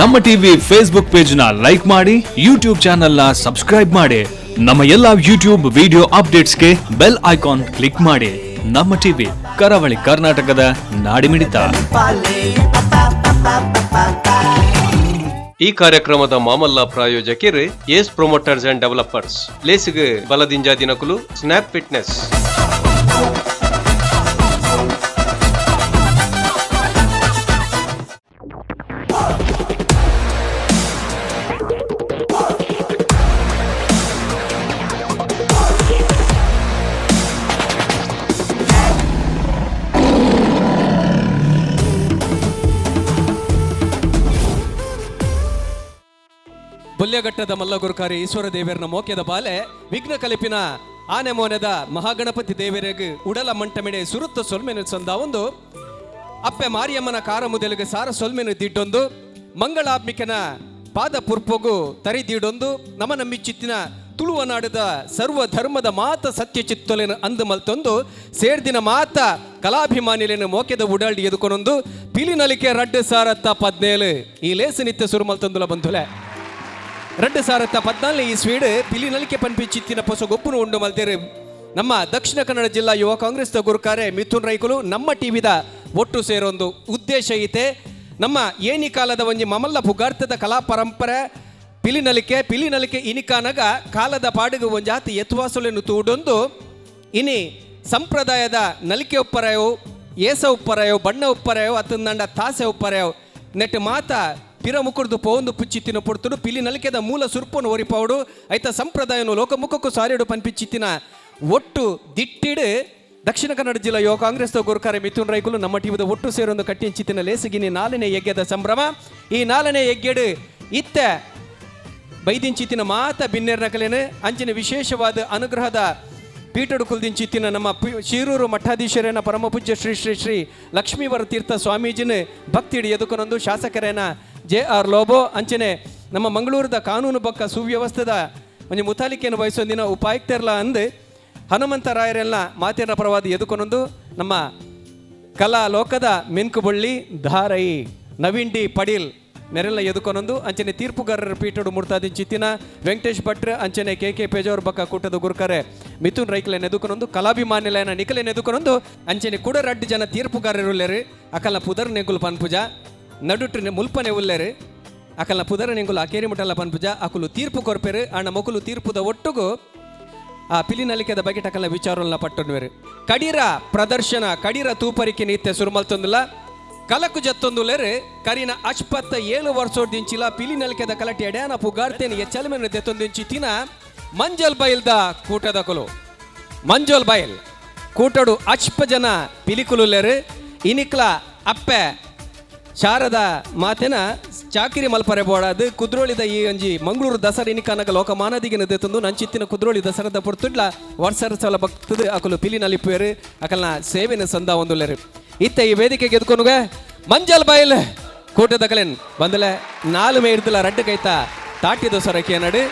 ನಮ್ಮ TV Facebook page ನ like ಮಾಡಿ, ಯೂಟ್ಯೂಬ್ ಚಾನೆಲ್ ನ ಸಬ್ಸ್ಕ್ರೈಬ್ ಮಾಡಿ. ನಮ್ಮ ಎಲ್ಲಾ ಯೂಟ್ಯೂಬ್ ವಿಡಿಯೋ ಅಪ್ಡೇಟ್ಸ್ಗೆ ಬೆಲ್ ಐಕಾನ್ ಕ್ಲಿಕ್ ಮಾಡಿ. ನಮ್ಮ ಟಿವಿ ಕರಾವಳಿ ಕರ್ನಾಟಕದ ನಾಡಿಮಿಡಿತ. ಈ ಕಾರ್ಯಕ್ರಮದ ಮಾಮಲ್ಲ ಪ್ರಾಯೋಜಕರು ಏಸ್ ಪ್ರೊಮೋಟರ್ಸ್ ಅಂಡ್ ಡೆವಲಪರ್ಸ್. ಲೇಸಿಗೆ ಬಲದಿಂಜ ದಿನಕುಲು ಸ್ನ್ಯಾಪ್ ಫಿಟ್ನೆಸ್. ಬುಲ್ಯಘಟ್ಟದ ಮಲ್ಲಗುರುಕಾರಿ ಈಶ್ವರ ದೇವರನ ಮೋಕ್ಯದ ಬಾಲೆ ವಿಘ್ನ ಕಲಿಪಿನ ಆನೆ ಮೋನೆದ ಮಹಾಗಣಪತಿ ದೇವರಿಗೆ ಉಡಲ ಮಂಟಮೆಡೆ ಸುರುತ್ತ ಸೊಲ್ಮೆನು ಸಂದ ಒಂದು ಅಪ್ಪೆ ಮಾರಿಯಮ್ಮನ ಕಾರ ಮುದಲಿಗೆ ಸಾರ ಸೊಲ್ಮೆನು ದಿಡ್ಡೊಂದು ಮಂಗಳಾತ್ಮಿಕನ ಪಾದ ಪುರ್ಪೊಗು ತರಿದೀಡೊಂದು ನಮನ ಮಿಚ್ಚಿತ್ತಿನ ತುಳುವ ನಾಡದ ಸರ್ವ ಧರ್ಮದ ಮಾತ ಸತ್ಯ ಚಿತ್ತೊಲೆನ ಅಂದು ಮಲ್ತೊಂದು ಸೇರ್ದಿನ ಮಾತ ಕಲಾಭಿಮಾನಿಲೇನು ಮೋಕ್ಯದ ಉಡಾಳ್ಡಿ ಎದುಕೊನೊಂದು ಪಿಲಿನಲಿಕೆ ರಡ್ಡು ಸಾರತ್ತ 17 ಈ ಲೇಸು ನಿತ್ಯ ಸುರು ಮಲ್ತೊಂದುಲ ಬಂಧುಲೆ 2014 ಈ ಸ್ವೀಡ್ ಪಿಲಿನಲಿಕೆ ಪನ್ಪಿಚ್ಚಿತ್ತಿನ ಪೊಸ ಗೊಪ್ಪುನು ಉಂಡು ಮಲ್ತೇರು ನಮ್ಮ ದಕ್ಷಿಣ ಕನ್ನಡ ಜಿಲ್ಲಾ ಯುವ ಕಾಂಗ್ರೆಸ್ ಗುರುಕಾರೆ ಮಿಥುನ್ ರೈಕುಲು ನಮ್ಮ ಟಿವಿದ ಒಟ್ಟು ಸೇರೊಂದು ಉದ್ದೇಶ ಐತೆ. ನಮ್ಮ ಏನಿ ಕಾಲದ ಒಂಜಿ ಮಮಲ್ಲ ಪುಗಾರ್ಥದ ಕಲಾ ಪರಂಪರೆ ಪಿಲಿನಲಿಕೆ ಇನಿಕಾನಗ ಕಾಲದ ಪಾಡಿಗೆ ಒಂಜಾತಿ ಎತ್ವಾಸೊಲೆನು ತೂಡೊಂದು ಇನಿ ಸಂಪ್ರದಾಯದ ನಲಿಕೆ ಉಪ್ಪರೆಯೋ ಏಸ ಉಪ್ಪರೆಯೋ ಬಣ್ಣ ಉಪ್ಪರೆಯೋ ಅತ್ತಂದಂಡ ತಾಸೆ ಉಪ್ಪರೆಯೋ ನೆಟ್ಟು ಮಾತ ಪಿರ ಮುಕುರ್ದು ಪೋಂದು ಪುಚ್ಚಿತ್ತಿನ ಪೊಡ್ತುಡು ಪಿಲಿ ನಲಿಕೆದ ಮೂಲ ಸುರ್ಪನು ಓರಿಪಾವುಡು ಐತ ಸಂಪ್ರದಾಯನು ಲೋಕಮುಖಕ್ಕೂ ಸಾರಿಡು ಪನ್ಪಿಚ್ಚಿತ್ತಿನ ಒಟ್ಟು ದಿಟ್ಟಿಡು ದಕ್ಷಿಣ ಕನ್ನಡ ಜಿಲ್ಲಾ ಯುವ ಕಾಂಗ್ರೆಸ್ ಗುರುಕಾರೆ ಮಿಥುನ್ ರೈಕುಲು ನಮ್ಮ ಟಿವಿದ ಒಟ್ಟು ಸೇರೊಂದು ಕಟ್ಟಿಂಚಿತ್ತಿನ ಲೇಸಿಗಿನಿ 4ನೇ ಯಜ್ಞದ ಸಂಭ್ರಮ. ಈ 4ನೇ ಯಜ್ಞಡು ಇತ್ತೆ ಬೈದಿಂಚಿತ್ತಿನ ಮಾತ ಬಿನ್ನೆರ್ನ ಕಲೆನೆ ಅಂಚಿನ ವಿಶೇಷವಾದ ಅನುಗ್ರಹದ ಪೀಠಡು ಕುಲ್ದಿಂಚಿತ್ತಿನ ನಮ್ಮ ಶಿರೂರು ಮಠಾಧೀಶರೇನ ಪರಮ ಪೂಜ್ಯ ಶ್ರೀ ಶ್ರೀ ಶ್ರೀ ಲಕ್ಷ್ಮೀವರ ತೀರ್ಥ ಸ್ವಾಮೀಜಿನ ಭಕ್ತಿಡಿ ಎದುಕೊನೊಂದು ಶಾಸಕರೇನ JR ಲೋಬೋ ಅಂಚನೆ ನಮ್ಮ ಮಂಗಳೂರದ ಕಾನೂನು ಬಕ್ಕ ಸುವ್ಯವಸ್ಥೆದ ಒಂದು ಮುತಾಲಿಕೆಯನ್ನು ವಹಿಸೊಂದಿನ ಉಪಾಯುಕ್ತರ್ಲ ಅಂದು ಹನುಮಂತರಾಯರೆಲ್ಲ ಮಾತೇನ ಪರವಾದ ಎದುಕೊನೊಂದು ನಮ್ಮ ಕಲಾ ಲೋಕದ ಮೆನ್ಕುಬಳ್ಳಿ ಧಾರೈ ನವೀನ್ ಡಿ ಪಡೀಲ್ ನೆರೆಲ್ಲ ಎದುಕೊನೊಂದು ಅಂಚನೆ ತೀರ್ಪುಗಾರರ ಪೀಠಡು ಮುಡ್ತಾದಿಂಚಿತ್ತಿನ ವೆಂಕಟೇಶ್ ಭಟ್ರ ಅಂಚನೆ KK ಪೇಜಾವರ್ ಬಕ್ಕ ಕೂಟದ ಗುರುಕರೆ ಮಿಥುನ್ ರೈಕ್ಲೆನ್ ಎದುಕೊನೊಂದು ಕಲಾಭಿಮಾನಿಲಯನ ನಿಖಲೆನ್ ಎದುಕೊನೊಂದು ಅಂಚನೆ ಕೂಡ 2 ಜನ ತೀರ್ಪುಗಾರರುಲ್ಲೇರು ಅಕಲ್ನ ಪುದರ್ ನೆಂಗುಲು ಪನ್ಪುಜ ನಡುಟ್ರೆ ಮುಲ್ಪನೆ ಉಲ್ಲೇರು ಅಕಲ್ನ ಪುದರ ನೆಂಗುಲು ಅಕೇರಿ ಮುಟ್ಟಲ್ಲ ಪನ್ಪುಜ ಅಕುಲು ತೀರ್ಪು ಕೊರ್ಪೆರು ಅಣ್ಣ ಮಕುಲು ತೀರ್ಪುದ ಒಟ್ಟುಗು ಆ ಪಿಲಿನಲಿಕೆದ ಬಗ್ಗೆ ಟಕಲ್ನ ವಿಚಾರಗಳನ್ನ ಪಟ್ಟೊಂಡ್ವೇರು. ಕಡೀರ ಪ್ರದರ್ಶನ ಕಡೀರ ತೂಪರಿಕೆ ನಿತ್ಯ ಸುರುಮಲ್ತೊಂದುಲ್ಲ ಕಲಕು ಜತ್ತೊಂದುಲೇರು ಕರಿನ 57 ವರ್ಷೋಡ್ದಿಂಚಿಲ್ಲ ಪಿಲಿನಲಿಕೆದ ಕಲಟಿ ಎಡ್ಯಾನ ಪುಗಾರ್ತೇನೆ ಎಚ್ಚಲಮೆನ ದೆತ್ತೊಂದಿಂಚಿತ್ತಿನ ಮಂಜಲ್ ಬೈಲ್ದ ಕೂಟದ ಕುಲು ಮಂಜೋಲ್ ಬೈಲ್ ಕೂಟಡು 80 ಜನ ಪಿಲಿಕುಲುಲೇರು ಇನಿಕ್ಲ ಅಪ್ಪೆ ಶಾರದ ಮಾತೆನ ಚಾಕಿರಿ ಮಲ್ಪರೆ ಬೋಡದು ಕುದ್ರೋಳಿದ ಈ ಅಂಜಿ ಮಂಗಳೂರು ದಸರಾ ಇನಿಕಾನಗ ಲೋಕಮಾನದಿಗಿನ ದೆತ್ತೊಂದು ನಂಚಿತ್ತಿನ ಕುದ್ರೋಳಿ ದಸರದ ಪುರ್ತುಡ್ಲ ವರ್ಷ ಭಕ್ತದು ಅಕಲು ಪಿಲಿನಲಿಪ್ಪೇರು ಅಕಲ್ನ ಸೇವೆನ ಸಂದ ಒಂದುಲೇರು ಇತ್ತ ಈ ವೇದಿಕೆಗೆ ಎದ್ಕೊನುಗ ಮಂಜಲ್ ಬೈಲ್ ಕೂಟದ ಕಲೆನ್ ಬಂದಲೆ 4 ಮೇ ಇರ್ದಿಲ್ಲ 2 ಕೈತ ತಾಟಿ ದಸರಕ್ಕೆ ನಡು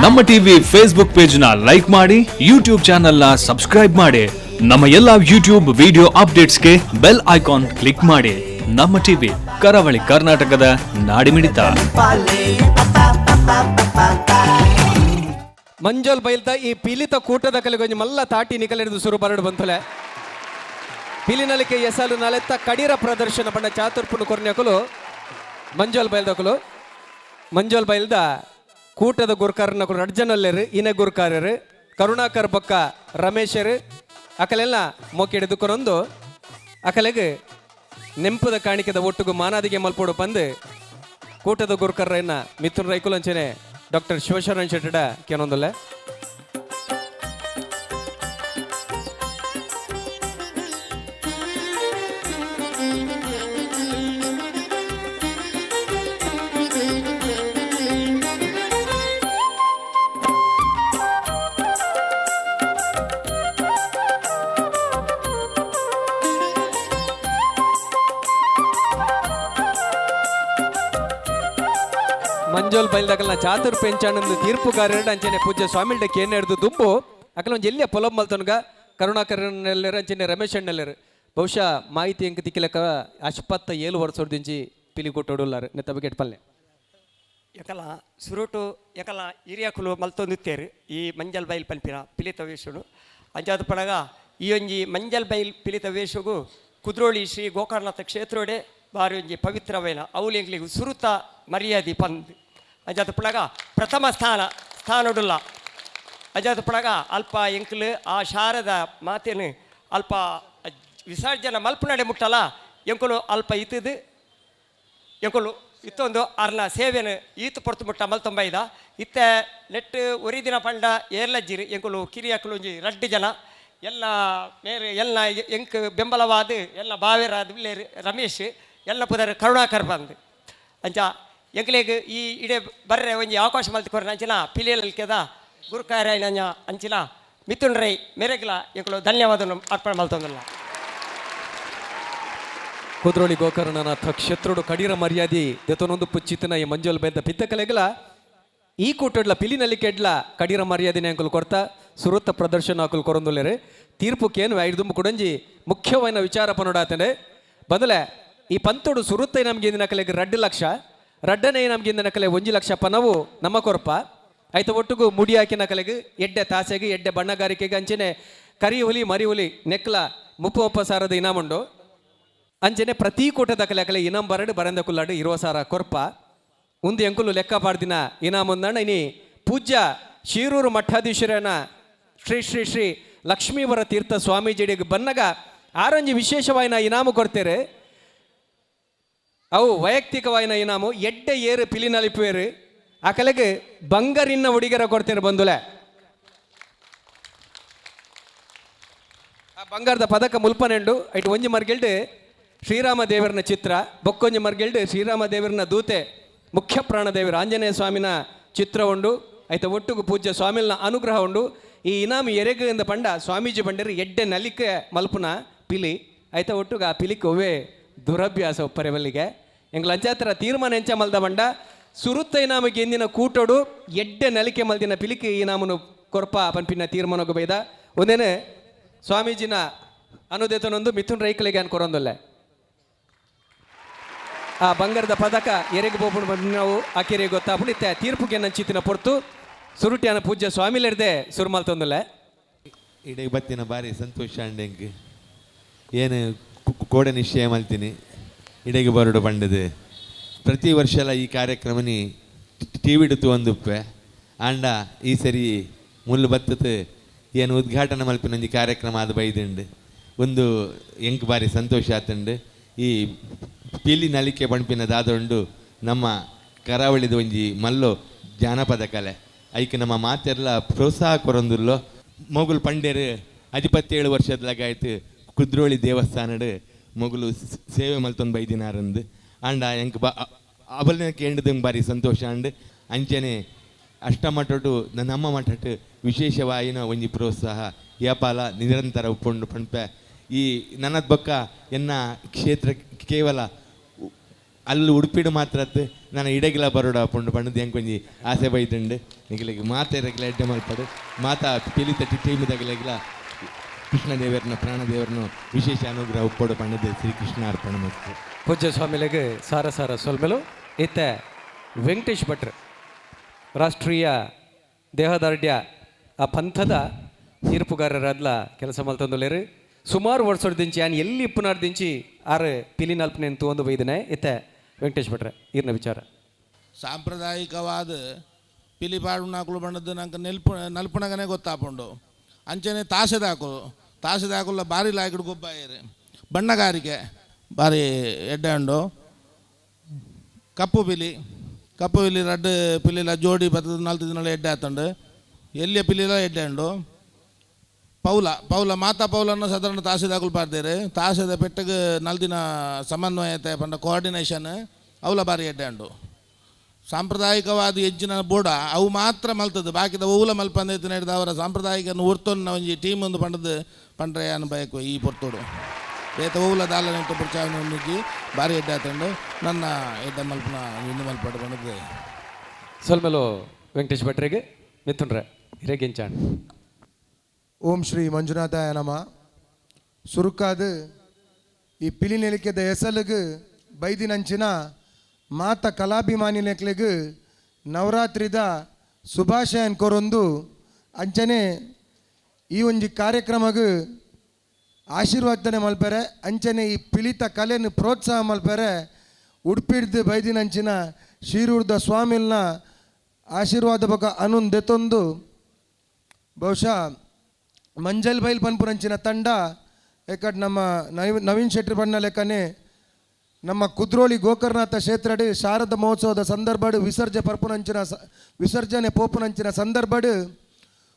ನಮ್ಮ ಟಿವಿ ಫೇಸ್ಬುಕ್ ಪೇಜ್ ನ ಲೈಕ್ ಮಾಡಿ, ಯೂಟ್ಯೂಬ್ ಚಾನೆಲ್ ನ ಸಬ್ಸ್ಕ್ರೈಬ್ ಮಾಡಿ. ನಮ್ಮ ಎಲ್ಲಾ ಯೂಟ್ಯೂಬ್ ವಿಡಿಯೋ ಅಪ್ಡೇಟ್ಸ್ಗೆ ಬೆಲ್ ಐಕಾನ್ ಕ್ಲಿಕ್ ಮಾಡಿ. ನಮ್ಮ ಟಿವಿ ಕರಾವಳಿ ಕರ್ನಾಟಕದ ನಾಡಿಮಿಡಿತ. ಮಂಜೋಲ್ ಬೈಲ್ದ ಈ ಪಿಲಿತ ಕೂಟದ ಕಲೆಗೊಂಜಿ ಮಲ್ಲ ತಾಟಿ ನಿಕಲೆಡಿದು ಸುರು ಬರಡು ಬಂತಲೆ ಪಿಲಿನಲಿಕೆ ಎಸಲು ನಲೆತ್ತ ಕಡಿರ ಪ್ರದರ್ಶನ ಪಂಡ ಚಾತುರ್ಪುನು ಕೊರ್ನೆಕುಲು ಮಂಜೋಲ್ ಬೈಲ್ದ ಕೂಟದ ಗುರ್ಕಾರನಕುಲು ರಡ್ಜನಲ್ಲೇರು ಇನೆ ಗುರ್ಕಾರರು ಕರುಣಾಕರ್ ಬೊಕ್ಕ ರಮೇಶರು ಅಕಲೆಲ್ಲ ಮೊಕ್ಕೆಡಿದುಕೊನೊಂದು ಅಕಲೆಗೆ ನೆಂಪದ ಕಾಣಿಕೆದ ಒಟ್ಟುಗು ಮಾನಾದಿಗೆ ಮಲ್ಪೋಡು ಬಂದು ಕೂಟದ ಗುರ್ಕರ್ರನ್ನ ಮಿಥುನ್ ರೈಕುಲ್ ಅಂಚನೆ ಡಾಕ್ಟರ್ ಶಿವಶರಣ್ ಶೆಟ್ಟಡ ಕೇನೊಂದಲ್ಲ ಮಂಜೋಲ್ ಬೈಲ್ದಾಗಲ್ನ ಚಾತುರ್ ಪೆಂಚಾಣಂದು ತೀರ್ಪುಗಾರರು ಅಂಚನೆ ಪೂಜ್ಯ ಸ್ವಾಮಿಲ್ಡ ಕೇನೆಡ್ದು ದುಂಬು ಅಕಲ ಒಂದು ಎಲ್ಲಿಯ ಪೊಲಂ ಮಲ್ತನ್ಗ ಕರುಣಾಕರನೆಲ್ಲರು ಅಂಚನೆ ರಮೇಶ್ ಅಣ್ಣೆಲ್ಲರು ಬಹುಶಃ ಮಾಹಿತಿ ಎಂಕ ತಿಕ್ಕಿಲಕ್ಕ 57 ವರ್ಷದಿಂಚಿ ಪಿಲಿ ಕೊಟ್ಟೋಡುಲ್ಲಾರು ನೆತ್ತ ಬಗೆಟ್ ಪಲ್ಲೆ ಯಕಲ ಸುರುಟು ಯಕಲ ಹಿರಿಯಕುಲು ಮಲ್ತೊಂದುತ್ತೇರು ಈ ಮಂಜಲ್ ಬೈಲ್ ಪಲ್ಪಿನ ಪಿಲಿತ ವೇಷನು ಅಂಚಾದ ಪಡಗ ಈ ಒಂಜಿ ಮಂಜಲ್ ಬೈಲ್ ಪಿಲಿತ ವೇಷಗೂ ಕುದ್ರೋಳಿ ಶ್ರೀ ಗೋಕರ್ಣನಾಥ ಕ್ಷೇತ್ರೋಡೆ ಬಾರಿ ಒಂಜಿ ಪವಿತ್ರವೈನ ಅವಲಿಂಗ್ಲಿಗೂ ಸುರುತ ಮರ್ಯಾದಿ ಪಂದ್ ಅಂಚಾದ ಪಡಗ ಪ್ರಥಮ ಸ್ಥಾನಡುಲ್ಲ ಅಂಚಾದ ಪಡಗ ಅಲ್ಪ ಎಂಕ್ಲು ಆ ಶಾರದ ಮಾತೇನು ಅಲ್ಪ ವಿಸರ್ಜನ ಮಲ್ಪನಡೆ ಮುಟ್ಟಲ್ಲ ಎಂಕುಲು ಅಲ್ಪ ಇತ್ತದು ಎಂಕುಲು ಇತ್ತೊಂದು ಅರ್ನ ಸೇವೆನು ಈತು ಪೊರ್ತು ಮುಟ್ಟ ಮಲ್ತೊಂಬೈದ ಇತ್ತ ನೆಟ್ಟು ಒರಿದಿನ ಪಂಡ ಏರ್ಲಜ್ಜಿರು ಎಂಕುಲು ಕಿರಿಯಕುಲು ಒಂಜಿ ರಡ್ಡು ಜನ ಎಲ್ಲ ಮೇರೆ ಎಲ್ಲ ಎಂಕ್ ಬೆಂಬಲವಾದ ಎಲ್ಲ ಬಾವೇರಾದ ಬಿಲ್ಲೇರು ರಮೇಶ್ ಎಲ್ಲ ಪುದರ್ ಕರುಣಾಕರ್ ಬಂದು ಅಂಚ ಎಂಕ್ಲೆಗ್ ಈ ಇಡೆ ಬರ್ರೆ ಒಂಜಿ ಅವಕಾಶ ಮಲ್ತಿಕೊರ ಅಂಚಿನ ಪಿಲಿಯಲ್ಕೆದ ಗುರುಕಾರ್ಯ ಅಂಚಿನ ಮಿಥುನ್ ರೈ ಮೆರೆಗ್ಲ ಎಂಕುಲು ಧನ್ಯವಾದ ಅರ್ಪಣೆ ಮಲ್ತೊಂದಲ್ಲ ಕುದ್ರೋಳಿ ಗೋಕರ್ಣನಾಥ ಕ್ಷೇತ್ರೋಡು ಕಡಿರ ಮರ್ಯಾದಿ ದೆತೊನೊಂದು ಪುಚ್ಚಿತನ ಈ ಮಂಜೋಲ್ ಬೈದ ಪಿತ್ತ ಕಲೆಗಲ ಈ ಕೂಟಡ್ಲ ಪಿಲಿನಲ್ಲಿ ಕೆಡ್ಲ ಕಡಿರ ಮರ್ಯಾದಿನ ಅಂಕುಲು ಕೊಡ್ತಾ ಸುರುತ್ತ ಪ್ರದರ್ಶನ ಹಾಕಲು ಕೊರೊಂದುಲ್ಲೇರೆ ತೀರ್ಪು ಕೇನು ಐದು ಕುಡಂಜಿ ಮುಖ್ಯವಾದ ವಿಚಾರ ಪನೋಡಾತನೆ ಬದಲೆ ಈ ಪಂತೋಡು ಸುರುತ್ತೈ ನಮ್ಗೆ ಇಂದಿನ ಕಲೆಗೆ 2 ಲಕ್ಷ ರಡ್ಡನೇ ನಮ್ಗೆ ಇಂದಿನ ಕಲೆ 1 ಲಕ್ಷ ಪನವು ನಮ್ಮ ಕೊರಪ ಆಯ್ತು ಒಟ್ಟಿಗೂ ಮುಡಿ ಹಾಕಿನ ಕಲೆಗೆ ಎಡ್ಡೆ ತಾಸೆಗೆ ಎಡ್ಡೆ ಬಣ್ಣಗಾರಿಕೆಗೆ ಅಂಚೆನೆ ಕರಿ ಹುಲಿ ಮರಿ ಹುಲಿ ನೆಕ್ಲ ಮುಪ್ಪ ಸಾರದ ಇನಾಮುಂಡು ಅಂಚೆನೆ ಪ್ರತಿ ಕೂಟದ ಕಲೆ ಇನಾಮ್ ಬರಡು ಬರಂದ ಕುಲ್ಲಾಡು 20 ಸಾವಿರ ಕೊರಪ ಉಂದು ಎಂಕುಲು ಲೆಕ್ಕ ಪಾಡ್ದಿನ ಇನಾಮುಂದಣ್ಣ ಇನಿ ಪೂಜ್ಯ ಶೀರೂರು ಮಠಾಧೀಶರನ ಶ್ರೀ ಶ್ರೀ ಶ್ರೀ ಲಕ್ಷ್ಮೀವರ ತೀರ್ಥ ಸ್ವಾಮೀಜಿಡಿಗೆ ಬನ್ನಗ ಆರಂಜಿ ವಿಶೇಷವಾಯಿನ ಇನಾಮು ಕೊಡ್ತೇರೆ ಅವು ವೈಯಕ್ತಿಕವಾಯಿನ ಇನಾಮು ಎಡ್ಡೆ ಏರು ಪಿಲಿನಲಿಪುವೇರು ಆ ಕಲೆಗೆ ಬಂಗರಿನ ಹುಡುಗರ ಕೊಡ್ತೇನೆ ಬಂದುಲೆ ಆ ಬಂಗಾರದ ಪದಕ ಮುಲ್ಪನೆಂಡು ಐಟು ಒಂಜಿ ಮರ್ಗೆಲ್ಡು ಶ್ರೀರಾಮ ದೇವರನ ಚಿತ್ರ ಬೊಕ್ಕೊಂಜಿ ಮರ್ಗೆಲ್ಡು ಶ್ರೀರಾಮ ದೇವರನ ದೂತೆ ಮುಖ್ಯ ಪ್ರಾಣದೇವರು ಆಂಜನೇಯ ಸ್ವಾಮಿನ ಚಿತ್ರ ಉಂಡು ಆಯ್ತು ಒಟ್ಟಿಗೂ ಪೂಜ್ಯ ಸ್ವಾಮಿನ ಅನುಗ್ರಹ ಉಂಡು ಈ ಇನಾಮು ಎರೆಗಿಂದ ಪಂಡ ಸ್ವಾಮೀಜಿ ಬಂಡರು ಎಡ್ಡೆ ನಲಿಕೆ ಮಲ್ಪುನ ಪಿಲಿ ಆಯ್ತಾ ಒಟ್ಟುಗ ಆ ಪಿಲಿಕ್ಕೆ ಒವ್ವೇ ದುರಭ್ಯಾಸ ಒಪ್ಪರೆವಲ್ಲಿಗೆ ಎಂಗ್ಲ ಅಂಚಾತ್ರ ತೀರ್ಮಾನ ಎಂಚ ಮಲ್ದ ಬಂಡ ಸುರುತ್ತ ಇನಾಮಿಗೆ ಎಂದಿನ ಕೂಟೋಡು ಎಡ್ಡೆ ನಲಿಕೆ ಮಲ್ದಿನ ಪಿಲಿಕೆ ಈ ನಾಮನು ಕೊರಪ ಪನ್ಪಿನ ತೀರ್ಮಾನಗೂ ಬೈದ ಒಂದೇನೆ ಸ್ವಾಮೀಜಿನ ಅನುದೇತನೊಂದು ಮಿಥುನ್ ರೈಕಲಿಗೆ ಅನ್ ಕೊರೊಂದೊಲ್ಲೆ ಆ ಬಂಗಾರದ ಪದಕ ಎರೆಗೆ ಬೋಪುಣ ನಾವು ಆಕೆರೆ ಗೊತ್ತಾಪುಣ ಇತ್ತೆ ತೀರ್ಪುಗೆ ನಂಚಿತ್ತಿನ ಪೊರ್ತು ಸುರುಟಿಯನ ಪೂಜ್ಯ ಸ್ವಾಮಿಲೆರ್ದೆ ಸುರುಮಲ್ತೊಂದೊಲ್ಲೆ ಇಡೆಗೆ ಬತ್ತಿನ ಬಾರಿ ಸಂತೋಷ ಅಂಡೆಂಗ್ ಏನು ಕೋಡೆ ನಿಶ್ಚಯ ಮಲ್ತೀನಿ ಇಡೆಗೆ ಬರಡು ಬಂಡದು ಪ್ರತಿ ವರ್ಷಲ ಈ ಕಾರ್ಯಕ್ರಮನಿ ಟಿವಿಡ್ತು ಒಂದುಪ್ಪೆ ಆಂಡ ಈ ಸರಿ ಮುಳ್ಳು ಬತ್ತದು ಏನು ಉದ್ಘಾಟನೆ ಮಲ್ಪಿನೊಂದು ಕಾರ್ಯಕ್ರಮ ಅದು ಬೈದುಂಡು ಒಂದು ಎಂಕ್ ಬಾರಿ ಸಂತೋಷ ಆತುಂಡು ಈ ಪಿಲಿ ನಲಿಕೆ ಪಂಪಿನದಾದುಂಡು ನಮ್ಮ ಕರಾವಳಿದ ಒಂಜಿ ಮಲ್ಲು ಜಾನಪದ ಕಲೆ ಐಕ್ ನಮ್ಮ ಮಾತೆರ್ಲ ಪ್ರೋತ್ಸಾಹ ಕೊರೊಂದುಲ್ಲೋ ಮೊಗುಲು ಪಂಡೇರು 17 ವರ್ಷದಲಾಗಾಯ್ತು ಕುದ್ರೋಳಿ ದೇವಸ್ಥಾನಡು ಮೊಗುಲು ಸೇವೆ ಮಲ್ತೊಂದು ಬೈದಿನಾರಂದು ಆಂಡ ಎಂಕ್ ಅವಲನಕ್ಕೆ ಎಂಡ್ದಂಗೆ ಬಾರಿ ಸಂತೋಷ ಅಂಡ್ ಅಂಚನೆ ಅಷ್ಟಮಟ್ಟು ನಮ್ಮ ಮಟ್ಟಟ್ಟು ವಿಶೇಷವಾಯಿನ ಒಂಜಿ ಪ್ರೋತ್ಸಾಹ ಯಾಪಾಲ ನಿರಂತರ ಉಪ್ಪುಂಡು ಪಂಪೆ ಈ ನನ್ನದು ಬೊಕ್ಕ ಎನ್ನ ಕ್ಷೇತ್ರ ಕೇವಲ ಅಲ್ಲಿ ಉಡುಪಿಡು ಮಾತ್ರ ನಾನು ಇಡಗಿಲ ಬರೋಡ ಪುಂಡು ಪಂಡದು ಹೆಂಗೆ ಕೊಂಚಿ ಆಸೆ ಬೈತುಂಡು ನಿಖಿಲಿಗೆ ಮಾತೆರಗಿಲ ಎಡ್ಡೆ ಮಲ್ಪಡು ಮಾತಾ ಪಿಲಿತ ಟೈಮಿದಾಗಲಿಗಿಲ ಕೃಷ್ಣದೇವರನ್ನ ಪ್ರಾಣದೇವರನ್ನು ವಿಶೇಷ ಅನುಗ್ರಹ ಉಪ್ಪೋಡು ಪಂಡದು ಶ್ರೀಕೃಷ್ಣ ಅರ್ಪಣ ಮತ್ತು ಪೂಜ್ಯ ಸ್ವಾಮಿಗಳಿಗೆ ಸಾರ ಸಾರ ಸೊಲ್ಮೆಲು ಇತ್ತ ವೆಂಕಟೇಶ್ ಭಟ್ರು ರಾಷ್ಟ್ರೀಯ ದೇಹದಾರ್ಢ್ಯ ಆ ಪಂಥದ ತೀರ್ಪುಗಾರರಾದ್ಲ ಕೆಲಸ ಮಲ್ತಂದುಲೇರು ಸುಮಾರು ವರ್ಷದಿಂಚಿ ಯಾನ್ ಎಲ್ಲಿ ಇಪ್ಪುನಾರ್ದಿಂಚಿ ಆರು ಪಿಲಿ ನಲ್ಪನೆ ಒಂದು ಬೈದನೆ ಇತ್ತ ವೆಂಕಟೇಶ್ ಭಟ್ರ ಈರ್ನ ವಿಚಾರ ಸಾಂಪ್ರದಾಯಿಕವಾದ ಪಿಲಿಪಾಡು ಬಣ್ಣದ್ದು ನಂಗೆ ನಲ್ಪಣಗನೆ ಗೊತ್ತಾಪುಂಡು ಅಂಚನೆ ತಾಸೆದಾಕುಲ್ಲ ಭಾರಿ ಲಾಯ್ಕಡು ಗೊಬ್ಬಾಯಿರಿ ಬಣ್ಣಗಾರಿಕೆ ಭಾರಿ ಎಡ್ಡೆ ಉಂಡು ಕಪ್ಪು ಪಿಲಿ ರಡ್ಡು ಪಿಲಿಲ ಜೋಡಿ 14 ದಿನ ಎಡ್ಡೆ ಆತಂಡು ಎಲ್ಲಿಯ ಪಿಲಿಲ ಎಡ್ಡೆ ಉಂಡು ಪೌಲ ಮಾತಾ ಪೌಲನ್ನು ಸಾಧಾರಣ ತಾಸೆದಾಕುಲು ಪಾಡ್ದೇರು ತಾಸೆದ ಪೆಟ್ಟಗೆ 4 ದಿನ ಸಮನ್ವಯತೆ ಪಂಡ ಕೋಆರ್ಡಿನೇಷನ್ ಅವಲ ಬಾರಿ ಎಡ್ಡೆ ಉಂಡು ಸಾಂಪ್ರದಾಯಿಕವಾದ ಹೆಜ್ಜಿನ ಬೋಡ ಅವು ಮಾತ್ರ ಮಲ್ತದ್ದು ಬಾಕಿದ ಓಲ ಮಲ್ಪಂದೈತೆ ನಡೆದ ಅವರ ಸಾಂಪ್ರದಾಯಿಕ ಹೊರ್ತೊಂದು ಒಂಜಿ ಟೀಮ್ ಒಂದು ಪಂಡ್ರೆ ಅನುಭವಕ್ಕೆ ಈ ಪೊರ್ತೋಡು ರೇತ ಓಲ ದಾಲ ನೆಟ್ಟು ಪ್ರಚಾರ ಭಾರಿ ಎಡ್ಡೆ ಆತಂಡು ನನ್ನ ಎಡ್ಡೆ ಮಲ್ಪನ ಇನ್ನು ಮಲ್ಪಡು ಬಂದದ್ದು ಸೊಲ್ಮೆಲು ವೆಂಕಟೇಶ್ ಭಟ್ರಿಗೆ ಮಿಥುನ್ರ ಹಿರೇಗೆಂಚಾಣ್ ಓಂ ಶ್ರೀ ಮಂಜುನಾಥಾಯ ನಮ ಸುರುಕಾದು ಈ ಪಿಲಿನೆಲಿಕೆದ ಹೆಸಲಿಗೆ ಬೈದಿನಂಚಿನ ಮಾತ ಕಲಾಭಿಮಾನಿನೆಕ್ಲೆಗ್ ನವರಾತ್ರಿದ ಶುಭಾಶಯನ್ ಕೊರೊಂದು ಅಂಚನೆ ಈ ಒಂಜಿ ಕಾರ್ಯಕ್ರಮಗ್ ಆಶೀರ್ವಾದನೆ ಮಲ್ಪೆರೆ ಅಂಚನೆ ಈ ಪಿಲಿತ ಕಲೆಯನ್ನು ಪ್ರೋತ್ಸಾಹ ಮಲ್ಪೆರೆ ಉಡುಪಿಡ್ದು ಬೈದಿನಂಚಿನ ಶೀರೂರ್ದ ಸ್ವಾಮಿಲ್ನ ಆಶೀರ್ವಾದ ಬಗ್ಗೆ ಅನುಂದೆತೊಂದು ಬಹುಶಃ ಮಂಜಲ್ ಬೈಲ್ ಪನ್ಪುರಂಚಿನ ತಂಡ ಏಕಡ್ ನಮ್ಮ ನವೀನ್ ಶೆಟ್ಟಿ ಬಣ್ಣ ಲೆಕ್ಕನೆ ನಮ್ಮ ಕುದ್ರೋಳಿ ಗೋಕರ್ನಾಥ ಕ್ಷೇತ್ರಡು ಶಾರದ ಮಹೋತ್ಸವದ ಸಂದರ್ಭಡು ವಿಸರ್ಜನೆ ಪೋಪುನಂಚಿನ ಸಂದರ್ಭಡು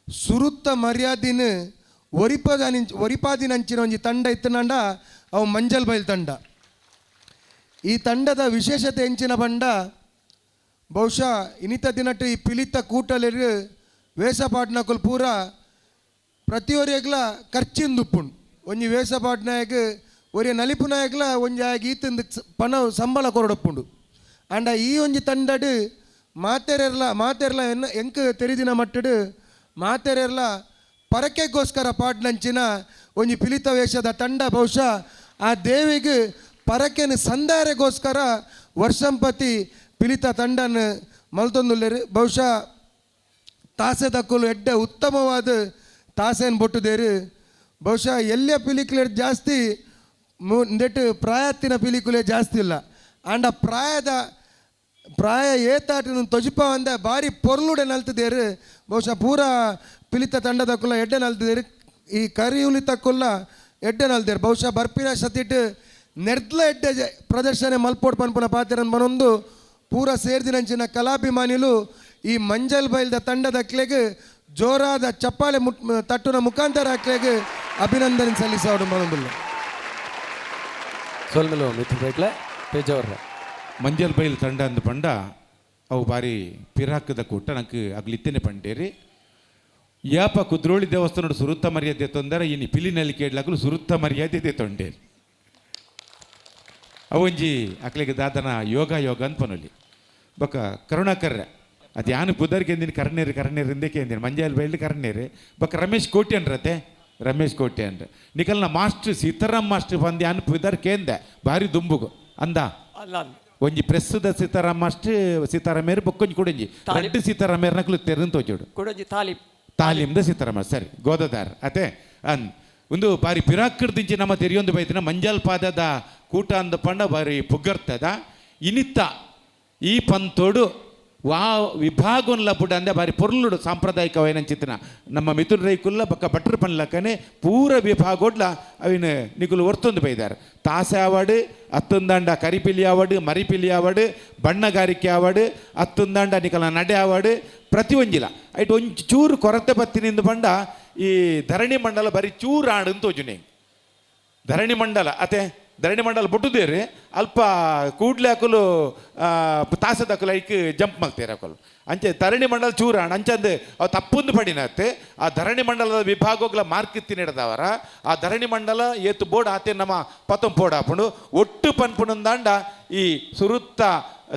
ಸುರುತ್ತ ಮರ್ಯಾದಿನ ಒರಿಪಾದಿನಂಚಿನ ಒಂಜಿ ತಂಡ ಇತ್ತನಂಡ ಅವು ಮಂಜಲ್ ಬೈಲ್ ತಂಡ ಈ ತಂಡದ ವಿಶೇಷತೆ ಎಂಚಿನ ಬಂಡ ಬಹುಶಃ ಇನಿತ ದಿನಟ್ಟು ಈ ಪಿಲಿತ ಕೂಟಲೆರು ವೇಷಪಾಟ್ನಕುಲು ಪೂರ ಪ್ರತಿಯೊರಿಯಗ್ಲ ಖರ್ಚಿಂದುಪ್ಪುಂಡು ಒಂಜಿ ವೇಷಪಾಟ್ನಾಯಗ ಒರಿಯ ನಲಿಪು ನಾಯಕಲ ಒಂಜಿ ಆಗಿ ಈತಂದು ಪಣ ಸಂಬಳ ಕೊರಡಪ್ಪುಂಡು ಅಂಡ ಈ ಒಂಜಿ ತಂಡಡು ಮಾತೆರೆರ್ಲ ಎಂಕ್ ತೆರಿದಿನ ಮಟ್ಟಡು ಮಾತೆರೆರ್ಲ ಪರಕೆಗೋಸ್ಕರ ಪಾಡ್ನಂಚಿನ ಒಂಜಿ ಪಿಲಿತ ವೇಷದ ತಂಡ ಬಹುಶಃ ಆ ದೇವಿಗೆ ಪರಕೆನ ಸಂದಾರೆಗೋಸ್ಕರ ವರ್ಷಂಪತಿ ಪಿಲಿತ ತಂಡನ ಮಲ್ತೊಂದುಲ್ಲೆರು ಬಹುಶಃ ತಾಸೆದಕ್ಕಲು ಎಡ್ಡೆ ಉತ್ತಮವಾದ ತಾಸೆನ್ ಬೊಟ್ಟುದೇರು ಬಹುಶಃ ಎಲ್ಲ ಪಿಲಿಕ್ಲೆರ್ ಜಾಸ್ತಿ ನೆಟ್ಟು ಪ್ರಾಯತ್ತಿನ ಪಿಲಿಕುಲೆ ಜಾಸ್ತಿ ಇಲ್ಲ ಅಂಡ ಪ್ರಾಯ ಏತಾಟನ್ನು ತೊಜಿಪ ಅಂದ ಭಾರಿ ಪೊರ್ಲುಡೆ ನಲ್ತಿದ್ದೇರು ಬಹುಶಃ ಪೂರ ಪಿಲಿತ ತಂಡದಕ್ಕುಲ್ಲ ಎಡ್ಡೆ ನಲ್ತಿದ್ದೇರು ಈ ಕರಿಯುಲಿ ತಕ್ಕುಲ್ಲ ಎಡ್ಡೆ ನಲ್ತಿದ್ದೇರು ಬಹುಶಃ ಬರ್ಪಿನ ಸತಿಟ್ಟು ನೆರ್ದ್ಲ ಎಡ್ಡೆ ಪ್ರದರ್ಶನ ಮಲ್ಪೋಡ್ ಪನ್ಪುನ ಪಾತ್ರನ್ ಮನೊಂದು ಪೂರ ಸೇರ್ದಿನಂಚಿನ ಕಲಾಭಿಮಾನಿಲು ಈ ಮಂಜಲ್ ಬೈಲ್ದ ತಂಡದ ಅಕ್ಲೆಗೆ ಜೋರಾದ ಚಪ್ಪಾಳೆ ತಟ್ಟುನ ಮುಖಾಂತರ ಅಕ್ಲೆಗೆ ಅಭಿನಂದನೆ ಸಲ್ಲಿಸೋಡು ಮನೊಂದಿಲ್ಲ ಸೊಲ್ಮೆಲು ಮಿಥುನ್ ರೈಕ್ಲ ಪೇಜವ್ರ ಮಂಜಲ್ ಬೈಲ್ ತಂಡ ಅಂದ ಪಂಡ ಅವು ಬಾರಿ ಪಿರಾಕದ ಕೂಟ ನಂಗೆ ಅಗ್ಲಿತ್ತೇನೆ ಪಂಡೇರಿ ಯಾಪ ಕುದ್ರೋಳಿ ದೇವಸ್ಥಾನದ ಸುರುತ್ತ ಮರ್ಯಾದೆ ತೊಂದರೆ ಇನ್ನು ಪಿಲಿನಲ್ಲಿ ಕೇಳಲಾಗಲು ಸುರುತ್ತ ಮರ್ಯಾದೆ ತೊಂಡೇರಿ ಅವೊಂಜಿ ಅಕ್ಲಿಗೆ ದಾದನ ಯೋಗ ಅಂತ ಪನೊಲಿ ಬೊಕ್ಕ ಕರುಣಾಕರ್ರ ಅದು ಯಾನು ಬುಧರ್ಗೆ ಎಂದಿನ ಕರ್ನೇರಿಂದಕ್ಕೆ ಎಂದಿನ ಮಂಜಲ್ ಬೈಲ್ ಕರ್ನೇರಿ ಬೊಕ್ಕ ರಮೇಶ್ ಕೋಟಿ ಅನ್ರತೆ ರಮೇಶ್ ಕೋಟೆ ಅಂಡ್ ನಿಕಲ್ನ ಮಾಸ್ಟರ್ ಸೀತಾರಾಮ್ ಮಾಸ್ಟರ್ ಬಂದು ಯಾನು ಪುದರ್ ಕೇಂದೆ ಭಾರಿ ದುಂಬುಗು ಅಂದ ಒಂಜಿ ಪ್ರೆಸ್ದ ಸೀತಾರಾಮೇರು ಬೊಕ್ಕೊಂಜಿ ಕೊಡಂಜಿ ರೆಡ್ ಸೀತಾರಾಮೇರ್ ನಕ್ಲು ತೆರನ್ ತೋಜೋಡು ತಾಲೀಮ್ದ ಸೀತಾರಾಮ ಸರಿ ಗೋದದಾರ್ ಅತೆ ಒಂದು ಬಾರಿ ಪಿರಾಕರ್ದಿಂಚಿ ನಮ್ಮ ತೆರಿಯೊಂದು ಬೈತಿನ ಮಂಜಲ್ ಪಾದದ ಕೂಟ ಅಂದ ಪಂಡ ಬಾರಿ ಪುಗ್ಗರ್ತದ ಇನಿತ್ತ ಈ ಪಂತೋಡು ವಾ ವಿಭಾಗವನ್ಲ ಪುಡ ಅಂದೆ ಬಾರಿ ಪೊರ್ಲುಡು ಸಾಂಪ್ರದಾಯಿಕವೈನಂಚಿತ್ತಿನ ನಮ್ಮ ಮಿಥುನ್ ರೈಕುಲ್ಲ ಬಕ್ಕ ಭಟ್ರು ಪನ್ಲಕ್ಕನೆ ಪೂರ ವಿಭಾಗೋಡ್ಲ ಅವಿನ ನಿಕುಲು ಒರ್ತೊಂದು ಬೈದಾರೆ ತಾಸೆ ಆವಾಡು ಹತ್ತೊಂದಂಡ ಕರಿಪಿಲಿ ಆವಾಡು ಮರಿಪಿಲಿ ಆವಾಡು ಬಣ್ಣಗಾರಿಕೆ ಆವಾಡು ಹತ್ತೊಂದಂಡ ನಿಕಲ ನಡೆ ಆವಾಡು ಪ್ರತಿ ಒಂಜಿಲ ಐಟ್ ಒಂಚೂರು ಚೂರು ಕೊರತೆ ಬತ್ತಿನಿಂದ ಬಂಡ ಈ ಧರಣಿ ಮಂಡಲ ಬರೀ ಚೂರು ಆಡು ಅಂತ ತೋಜುನೆ ಧರಣಿ ಮಂಡಲ ಅತೆ ಧರಣಿ ಮಂಡಲ ಬುಟ್ಟುದೇರಿ ಅಲ್ಪ ಕೂಡ್ಲೆ ಹಾಕಲು ತಾಸದ ಹಾಕಲು ಐಕ್ ಜಂಪ್ ಮಾಡ್ತೀರಿ ಹಾಕಲು ಅಂಚೆ ಧರಣಿ ಮಂಡಲ ಚೂರಾಣ ಅಂಚಂದು ಅವು ತಪ್ಪೊಂದು ಪಡಿನತ್ತೆ ಆ ಧರಣಿ ಮಂಡಲದ ವಿಭಾಗಗಳ ಮಾರ್ಕ್ ತಿನ್ನಿಡದವರ ಆ ಧರಣಿ ಮಂಡಲ ಏತು ಬೋರ್ಡ್ ಆತೆ ನಮ್ಮ ಪತ್ತೊಂ ಬೋರ್ಡ್ ಹಾಪುಂಡು ಒಟ್ಟು ಪನ್ಪುಣಂದಾಂಡ ಈ ಸುರುತ್ತ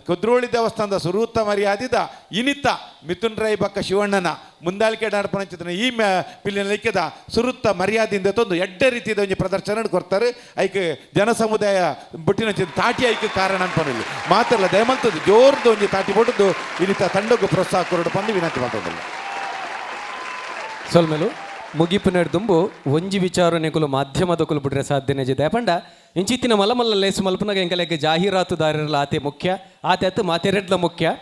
ಕುದ್ರೋಳಿ ದೇವಸ್ಥಾನದ ಸುರೂತ ಮರ್ಯಾದಿದ ಇನಿತ ಮಿಥುನ್ ರೈ ಬಕ್ಕ ಶಿವಣ್ಣನ ಮುಂದಾಳಿಕೆ ನಡಪಣ ಚಿತ್ರಣ ಈ ಪಿಲ್ಲಿನ ಲೆಕ್ಕದ ಸುರುತ್ತ ಮರ್ಯಾದೆಯಿಂದ ತಂದು ಎಡ್ಡೆ ರೀತಿಯ ಒಂದು ಪ್ರದರ್ಶನ ಕೊಡ್ತಾರೆ ಐಕೆ ಜನ ಸಮುದಾಯ ಬುಟ್ಟಿನ ತಾಟಿ ಐಕೆ ಕಾರಣ ಅನ್ಪನಲ್ಲಿ ಮಾತ್ರಲ್ಲ ದಯಮಂತದ್ದು ಜೋರ್ದು ಒಂದು ತಾಟಿ ಬೊಟ್ಟದ್ದು ಇನಿತ ತಂಡಕ್ಕೂ ಪ್ರೋತ್ಸಾಹ ಕೊರಡು ಬಂದು ವಿನಂತಿ ಮಾಡ್ತದಲ್ಲ. ಸೊಲ್ಮೇಲು ಮುಗಿಪು ನಡೆದುಂಬು ಒಂಜಿ ವಿಚಾರಣೆಗಳು ಮಾಧ್ಯಮದಕ್ಕೂ ಬಿಡ್ರೆ ಸಾಧ್ಯನೆ ಜಿದೆ ಪಂಡ ಇಂಚಿತ್ತಿನ ಮಲಮಲ್ಲ ಲೇಸು ಮಲ್ಪನಾಗ ಎಂಕಲೆಗೆ ಜಾಹೀರಾತುದಾರರಲ್ಲ ಆತೆ ಮುಖ್ಯ ಆತೆ ಅತ್ತು ಮಾತೆರೆಡ್ಲ ಮುಖ್ಯ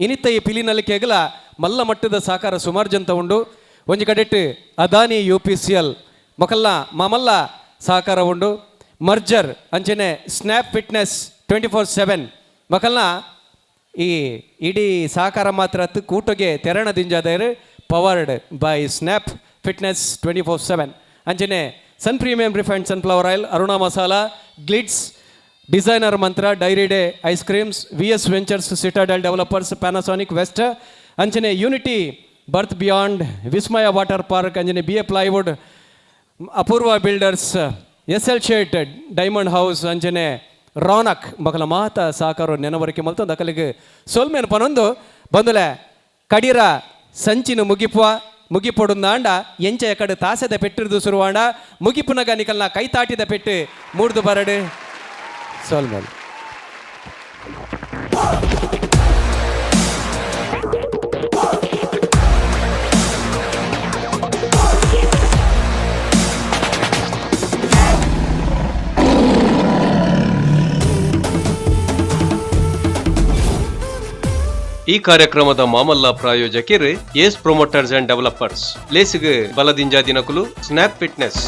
ಇನಿತ್ತ ಈ ಪಿಲಿನಲ್ಲಿಕೆಗಲ ಮಲ್ಲ ಮಟ್ಟದ ಸಾಕಾರ ಸುಮಾರು ಜಂತ ಉಂಡು ಒಂಜಿ ಕಡೆಟ್ಟು ಅದಾನಿ UPCL ಮೊಕಲ್ಲ ಮಾಮಲ್ಲ ಸಹಕಾರ ಉಂಡು ಮರ್ಜರ್ ಅಂಚನೆ ಸ್ನ್ಯಾಪ್ ಫಿಟ್ನೆಸ್ 24/7 ಮೊಕಲ್ನ ಈ ಇಡೀ ಸಹಕಾರ ಮಾತ್ರ ಅತ್ತು ಕೂಟಗೆ ತೆರಣದಿಂಜಾದರೆ ಪವರ್ಡ್ ಬೈ ಸ್ನ್ಯಾಪ್ ಫಿಟ್ನೆಸ್ 24/7 ಅಂಚನೆ Sun premium refined sunflower oil Aruna masala ಗ್ಲಿಡ್ಸ್ designer Mantra Dairy Day ice creams VS ventures Citadel developers Panasonic west ಅಂಚನೆ unity birth beyond Vismaya water park ಅಂಜನೆ BA plywood Apoorva builders SL Shet diamond house ಅಂಜನೆ ರಾನಕ್ ಮಕ್ಕಳ ಮಾತ ಸಾಕಾರ ನೆನವರಿಕೆ ಮಲ್ತೊಂದು ಅಕಲಿಗೆ ಸೋಲ್ಮೇನ್ ಪನೊಂದು ಬಂದುಲೆ ಕಡೀರ ಸಂಚಿನ ಮುಗಿಪೊಡುಂದಾಂಡ ಎಂಚ ಎಕಡೆ ತಾಸದ ಪೆಟ್ಟಿರ್ದು ಸುರುವಾಂಡ ಮುಗಿಪುನಗ ನಿಕಲ್ನ ಕೈತಾಟಿದ ಪೆಟ್ಟು ಮೂಡ್ದು ಬರಡು ಸೋಲ್ಮೇಲ್. ಈ ಕಾರ್ಯಕ್ರಮದ ಮಾಮಲ್ಲ ಪ್ರಾಯೋಜಕರು ಏಸ್ ಪ್ರೊಮೋಟರ್ಸ್ ಅಂಡ್ ಡೆವಲಪರ್ಸ್ ಲೇಸಿಗೆ ಬಲದಿಂಜ ದಿನಕುಲು ಸ್ನ್ಯಾಪ್ ಫಿಟ್ನೆಸ್.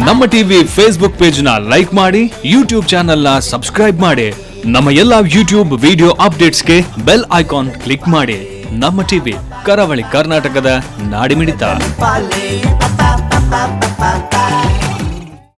ನಮ್ಮ ಟಿವಿ ಫೇಸ್ಬುಕ್ ಪೇಜ್ ನ ಲೈಕ್ ಮಾಡಿ, ಯೂಟ್ಯೂಬ್ ಚಾನೆಲ್ ನ ಸಬ್ಸ್ಕ್ರೈಬ್ ಮಾಡಿ. ನಮ್ಮ ಎಲ್ಲಾ ಯೂಟ್ಯೂಬ್ ವಿಡಿಯೋ ಅಪ್ಡೇಟ್ಸ್ಗೆ ಬೆಲ್ ಐಕಾನ್ ಕ್ಲಿಕ್ ಮಾಡಿ. ನಮ್ಮ ಟಿವಿ ಕರಾವಳಿ ಕರ್ನಾಟಕದ ನಾಡಿಮಿಡಿತ.